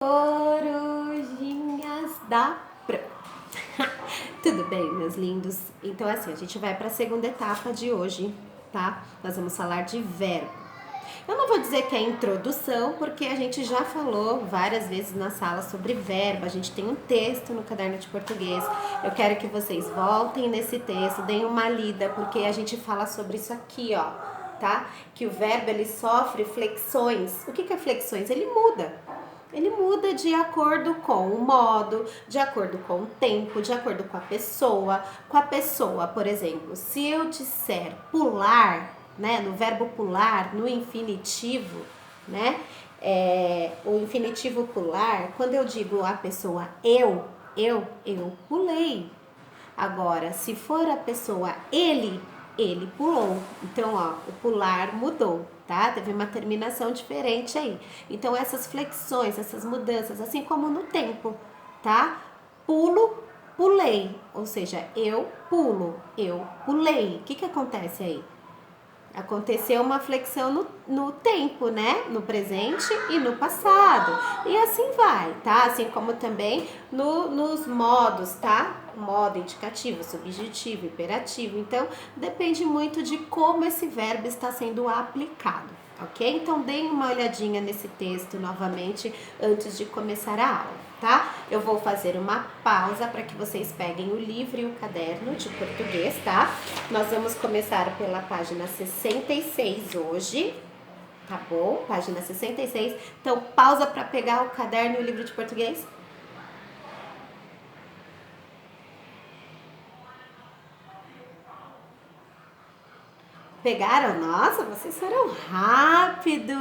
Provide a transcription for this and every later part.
Corujinhas da Pro. Tudo bem, meus lindos? Então, assim, a gente vai para a segunda etapa de hoje, tá? Nós vamos falar de verbo. Eu não vou dizer que é introdução, porque a gente já falou várias vezes na sala sobre verbo. A gente tem um texto no caderno de português. Eu quero que vocês voltem nesse texto, deem uma lida, porque a gente fala sobre isso aqui, ó, tá? Que o verbo, ele sofre flexões. O que é flexões? Ele muda. Ele muda de acordo com o modo, de acordo com o tempo, de acordo com a pessoa. Com a pessoa, por exemplo, se eu disser pular, né, no verbo pular, no infinitivo, né, o infinitivo pular, quando eu digo a pessoa eu pulei. Agora, se for a pessoa ele pulou. Então, ó, o pular mudou, tá? Teve uma terminação diferente aí. Então, essas flexões, essas mudanças, assim como no tempo, tá? Pulo, pulei. Ou seja, eu pulo, eu pulei. O que acontece aí? Aconteceu uma flexão no tempo, né? No presente e no passado. E assim vai, tá? Assim como também nos modos, tá? Modo indicativo, subjetivo, imperativo. Então, depende muito de como esse verbo está sendo aplicado, ok? Então, deem uma olhadinha nesse texto novamente antes de começar a aula, tá? Eu vou fazer uma pausa para que vocês peguem o livro e o caderno de português, tá? Nós vamos começar pela página 66 hoje, tá bom? Página 66. Então, pausa para pegar o caderno e o livro de português. Pegaram? Nossa, vocês foram rápidos!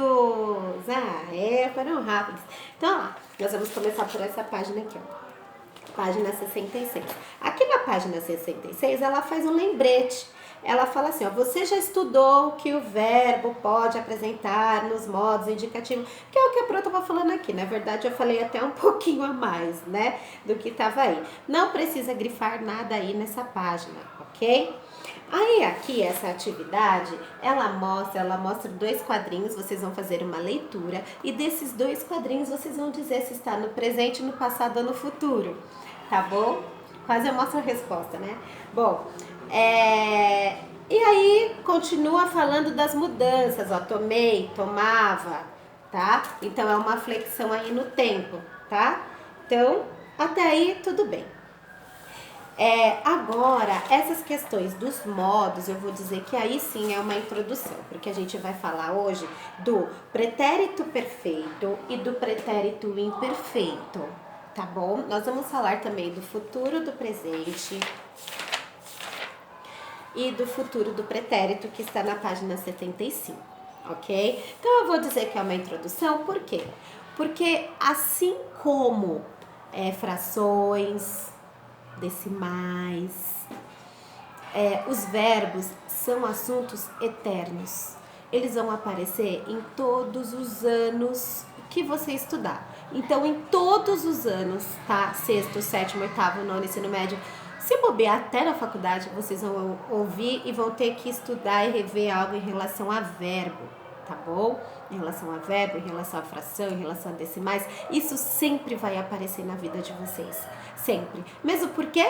Foram rápidos. Então, ó, nós vamos começar por essa página aqui, ó. Página 66. Aqui na página 66, ela faz um lembrete. Ela fala assim, ó, você já estudou que o verbo pode apresentar nos modos indicativos, que é o que a Pro estava falando aqui. Na verdade, eu falei até um pouquinho a mais, né, do que estava aí. Não precisa grifar nada aí nessa página, ok? Aí aqui essa atividade, ela mostra 2 quadrinhos, vocês vão fazer uma leitura e desses 2 quadrinhos vocês vão dizer se está no presente, no passado ou no futuro, tá bom? Quase eu mostro a resposta, né? Bom, e aí continua falando das mudanças, ó, tomei, tomava, tá? Então é uma flexão aí no tempo, tá? Então, até aí tudo bem. Agora, essas questões dos modos, eu vou dizer que aí sim é uma introdução, porque a gente vai falar hoje do pretérito perfeito e do pretérito imperfeito, tá bom? Nós vamos falar também do futuro do presente e do futuro do pretérito, que está na página 75, ok? Então, eu vou dizer que é uma introdução, por quê? Porque assim como frações, decimais, os verbos são assuntos eternos. Eles vão aparecer em todos os anos que você estudar. Então, em todos os anos, tá? 6º, 7º, 8º, 9º, ensino médio, se bobear até na faculdade, vocês vão ouvir e vão ter que estudar e rever algo em relação a verbo, tá bom? Em relação a verbo, em relação a fração, em relação a decimais, isso sempre vai aparecer na vida de vocês, sempre. Mesmo porque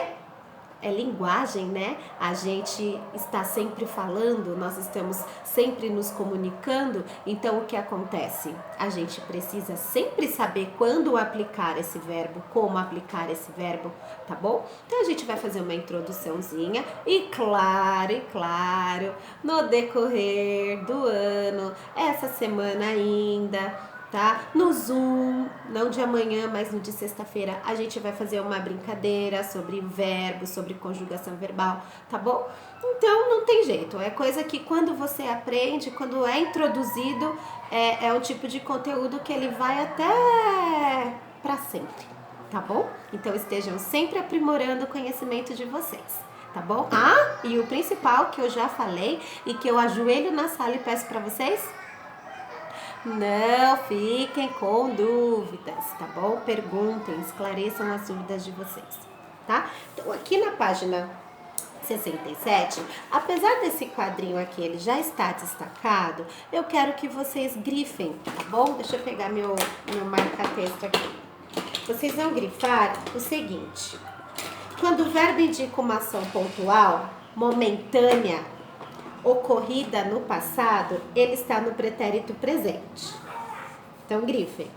é linguagem, né? A gente está sempre falando, nós estamos sempre nos comunicando, então o que acontece? A gente precisa sempre saber quando aplicar esse verbo, como aplicar esse verbo, tá bom? Então a gente vai fazer uma introduçãozinha e claro, no decorrer do ano, essa semana ainda, tá? No Zoom, não de amanhã, mas no de sexta-feira, a gente vai fazer uma brincadeira sobre verbo, sobre conjugação verbal, tá bom? Então, não tem jeito, é coisa que quando você aprende, quando é introduzido, é um tipo de conteúdo que ele vai até pra sempre, tá bom? Então, estejam sempre aprimorando o conhecimento de vocês, tá bom? E o principal que eu já falei e que eu ajoelho na sala e peço pra vocês, não fiquem com dúvidas, tá bom? Perguntem, esclareçam as dúvidas de vocês, tá? Então, aqui na página 67, apesar desse quadrinho aqui, ele já está destacado, eu quero que vocês grifem, tá bom? Deixa eu pegar meu marca-texto aqui. Vocês vão grifar o seguinte. Quando o verbo indica uma ação pontual, momentânea, ocorrida no passado, ele está no pretérito presente. Então, grifem.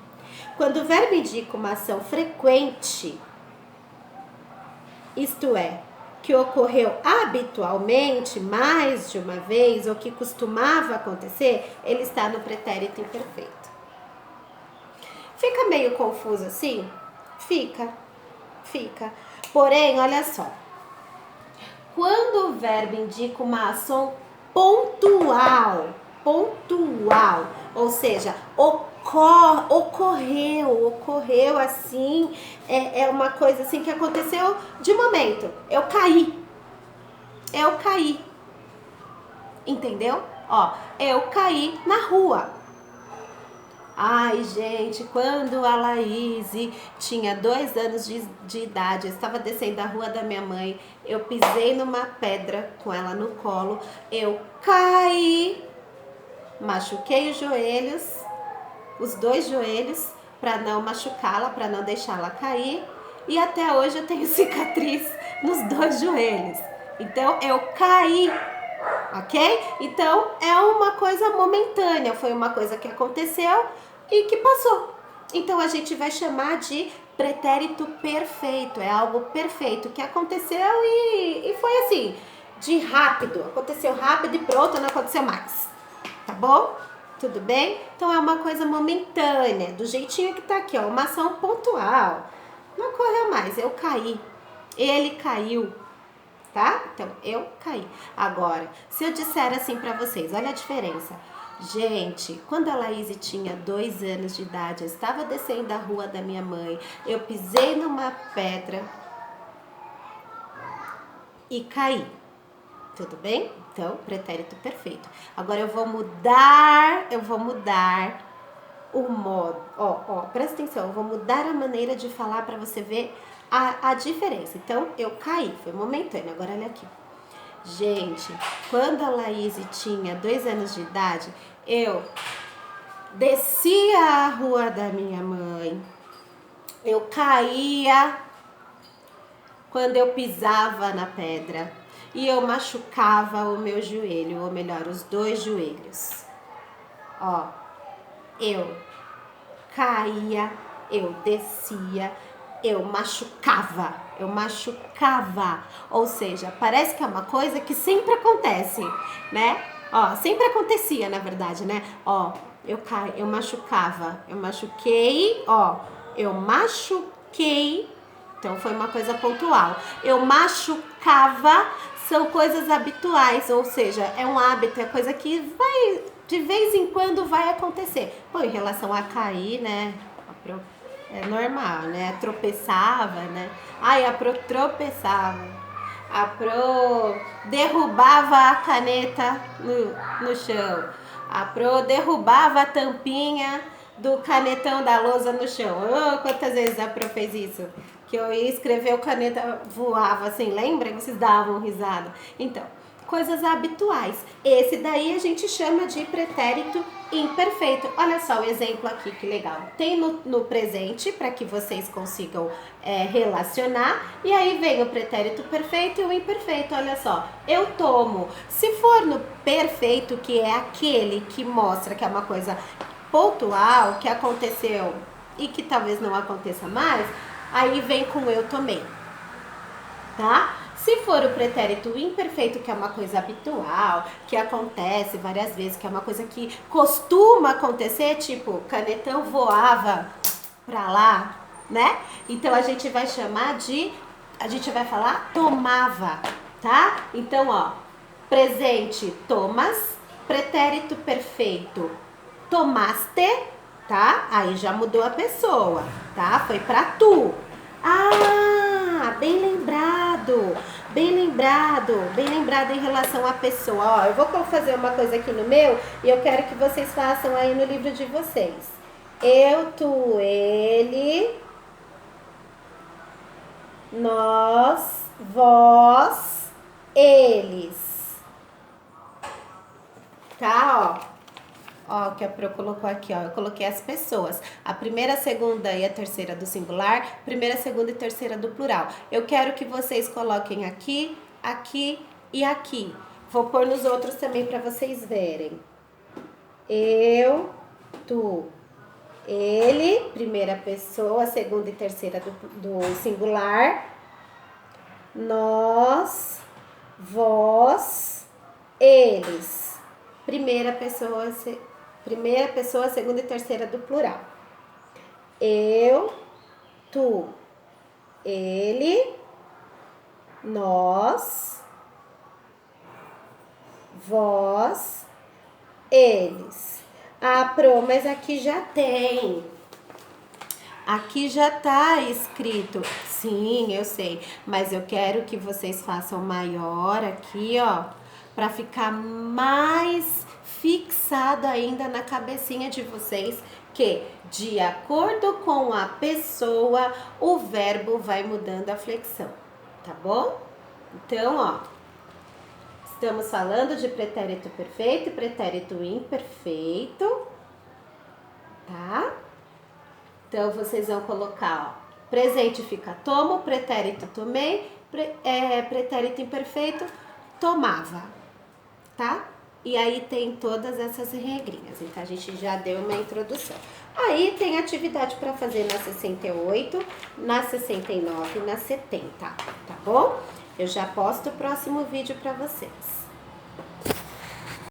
Quando o verbo indica uma ação frequente, isto é, que ocorreu habitualmente, mais de uma vez, ou que costumava acontecer, ele está no pretérito imperfeito. Fica meio confuso assim? Fica. Porém, olha só. Quando o verbo indica uma ação pontual, ou seja, ocorreu assim, é uma coisa assim que aconteceu de momento. Eu caí, entendeu? Ó, eu caí na rua. Ai, gente, quando a Laíse tinha 2 anos de idade, eu estava descendo a rua da minha mãe, eu pisei numa pedra com ela no colo, eu caí, machuquei os joelhos, os 2 joelhos, para não machucá-la, para não deixá-la cair, e até hoje eu tenho cicatriz nos 2 joelhos. Então, eu caí, ok? Então, é uma coisa momentânea, foi uma coisa que aconteceu e que passou. Então, a gente vai chamar de pretérito perfeito, é algo perfeito que aconteceu e foi assim, de rápido, aconteceu rápido e pronto, não aconteceu mais, tá bom? Tudo bem? Então, é uma coisa momentânea, do jeitinho que tá aqui, ó, uma ação pontual. Não ocorreu mais, eu caí, ele caiu, tá? Então, eu caí. Agora, se eu disser assim pra vocês, olha a diferença. Gente, quando a Laíse tinha 2 anos de idade, eu estava descendo a rua da minha mãe, eu pisei numa pedra e caí. Tudo bem? Então, pretérito perfeito. Agora eu vou mudar o modo. Ó, presta atenção, eu vou mudar a maneira de falar pra você ver a diferença. Então, eu caí, foi momentâneo. Agora, olha aqui. Gente, quando a Laíse tinha 2 anos de idade, eu descia a rua da minha mãe, eu caía quando eu pisava na pedra e eu machucava o meu joelho, ou melhor, os 2 joelhos. Ó, eu caía, eu descia, eu machucava, ou seja, parece que é uma coisa que sempre acontece, né? Ó, sempre acontecia, na verdade, né? Ó, eu caí, eu machucava, eu machuquei, ó, eu machuquei, então foi uma coisa pontual. Eu machucava, são coisas habituais, ou seja, é um hábito, é coisa que vai, de vez em quando vai acontecer. Pô, em relação a cair, né? É normal, né? Tropeçava, né? Ai, a Pro tropeçava. A Pro derrubava a caneta no chão. A Pro derrubava a tampinha do canetão da lousa no chão. Oh, quantas vezes a Pro fez isso? Que eu ia escrever, o caneta voava assim, lembra? Vocês davam risada. Então, coisas habituais. Esse daí a gente chama de pretérito imperfeito. Olha só o exemplo aqui, que legal. Tem no presente, para que vocês consigam relacionar. E aí vem o pretérito perfeito e o imperfeito. Olha só, eu tomo. Se for no perfeito, que é aquele que mostra que é uma coisa pontual, que aconteceu e que talvez não aconteça mais, aí vem com eu tomei, tá? Se for o pretérito imperfeito, que é uma coisa habitual, que acontece várias vezes, que é uma coisa que costuma acontecer, tipo, canetão voava pra lá, né? Então, a gente vai chamar de, a gente vai falar tomava, tá? Então, ó, presente tomas, pretérito perfeito tomaste, tá? Aí já mudou a pessoa, tá? Foi pra tu. Ah, bem lembrado em relação à pessoa. Ó, eu vou fazer uma coisa aqui no meu e eu quero que vocês façam aí no livro de vocês. Eu, tu, ele, nós, vós, eles. Tá, ó. Ó, que a Pro colocou aqui, ó. Eu coloquei as pessoas. A primeira, a segunda e a terceira do singular, primeira, segunda e terceira do plural. Eu quero que vocês coloquem aqui, aqui e aqui. Vou pôr nos outros também para vocês verem. Eu, tu, ele, primeira pessoa, segunda e terceira do singular. Nós, vós, eles. Primeira pessoa, segunda e terceira do plural. Eu, tu, ele, nós, vós, eles. Ah, Pro, mas aqui já tem. Aqui já tá escrito. Sim, eu sei. Mas eu quero que vocês façam maior aqui, ó. Pra ficar mais fixado ainda na cabecinha de vocês. Que de acordo com a pessoa, o verbo vai mudando a flexão. Tá bom? Então, ó. Estamos falando de pretérito perfeito e pretérito imperfeito. Tá? Então, vocês vão colocar, ó, presente fica tomo, pretérito tomei, pretérito imperfeito, tomava, tá? E aí tem todas essas regrinhas, então a gente já deu uma introdução. Aí tem atividade para fazer na 68, na 69 e na 70, tá bom? Eu já posto o próximo vídeo para vocês.